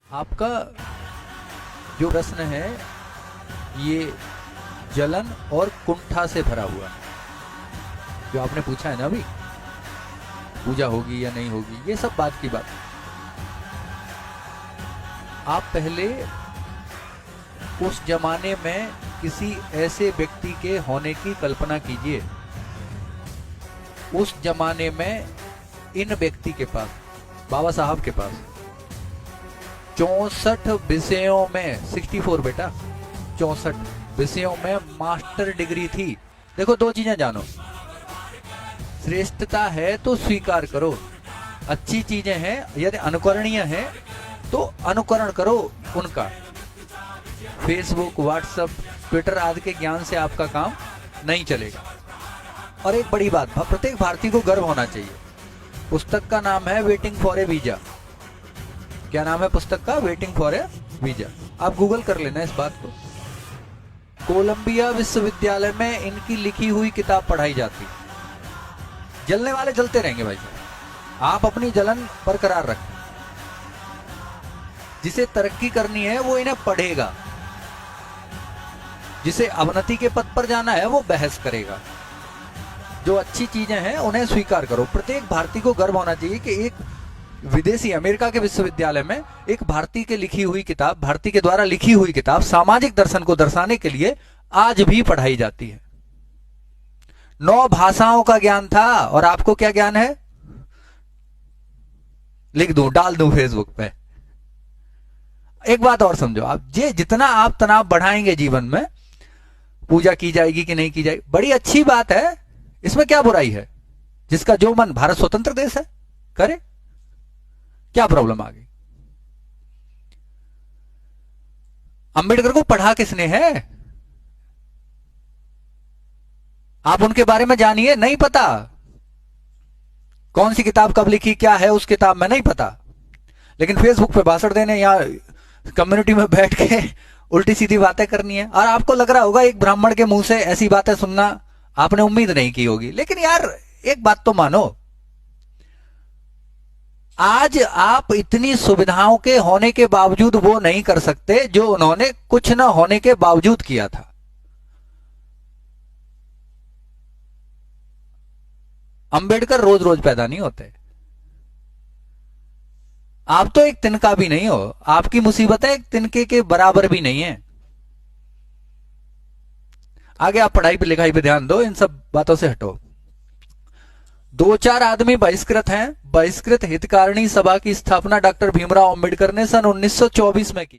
आपका जो प्रश्न है ये जलन और कुंठा से भरा हुआ है। जो आपने पूछा है ना अभी, पूजा होगी या नहीं होगी, ये सब बात की बात। आप पहले उस जमाने में किसी ऐसे व्यक्ति के होने की कल्पना कीजिए। उस जमाने में इन व्यक्ति के पास, बाबा साहब के पास 64 विषयों में 64 बेटा 64 विषयों में मास्टर डिग्री थी। देखो, दो चीजें जानो, श्रेष्ठता है तो स्वीकार करो, अच्छी चीजें हैं यदि अनुकरणीय है तो अनुकरण करो उनका। फेसबुक, व्हाट्सएप, ट्विटर आदि के ज्ञान से आपका काम नहीं चलेगा। और एक बड़ी बात, प्रत्येक भारतीय को गर्व होना चाहिए। पुस्तक का नाम है वेटिंग फॉर ए वीजा। क्या नाम है पुस्तक का? Waiting for A visa. आप गूगल कर लेना इस बात को। कोलंबिया विश्वविद्यालय में इनकी लिखी हुई किताब पढ़ाई जाती। जलने वाले जलते रहेंगे भाई साहब, आप अपनी जलन बरकरार रखें। जिसे तरक्की करनी है वो इन्हें पढ़ेगा, जिसे अवनति के पथ पर जाना है वो बहस करेगा। जो अच्छी चीजें हैं उन्हें स्वीकार करो। प्रत्येक भारतीय को गर्व होना चाहिए कि एक विदेशी अमेरिका के विश्वविद्यालय में एक भारतीय के लिखी हुई किताब, भारतीय के द्वारा लिखी हुई किताब सामाजिक दर्शन को दर्शाने के लिए आज भी पढ़ाई जाती है। 9 भाषाओं का ज्ञान था और आपको क्या ज्ञान है? लिख दूं, डाल दूं फेसबुक पे। एक बात और समझो, आप जितना आप तनाव बढ़ाएंगे जीवन में, पूजा की जाएगी कि नहीं की जाएगी, बड़ी अच्छी बात है, इसमें क्या बुराई है? जिसका जो मन, भारत स्वतंत्र देश है, करे, क्या प्रॉब्लम आ गई? अंबेडकर को पढ़ा किसने है? आप उनके बारे में जानिए, नहीं पता कौन सी किताब कब लिखी, क्या है उस किताब में, नहीं पता। लेकिन फेसबुक पे भाषण देने या कम्युनिटी में बैठ के उल्टी सीधी बातें करनी है। और आपको लग रहा होगा एक ब्राह्मण के मुंह से ऐसी बातें सुनना आपने उम्मीद नहीं की होगी। लेकिन यार एक बात तो मानो, आज आप इतनी सुविधाओं के होने के बावजूद वो नहीं कर सकते जो उन्होंने कुछ न होने के बावजूद किया था। अंबेडकर रोज रोज पैदा नहीं होते। आप तो एक तिनका भी नहीं हो, आपकी मुसीबतें एक तिनके के बराबर भी नहीं है। आगे आप पढ़ाई पे लिखाई पे ध्यान दो, इन सब बातों से हटो। 2-4 आदमी बहिष्कृत हैं। बहिष्कृत हितकारिणी सभा की स्थापना डॉक्टर भीमराव अंबेडकर ने सन 1924 में की।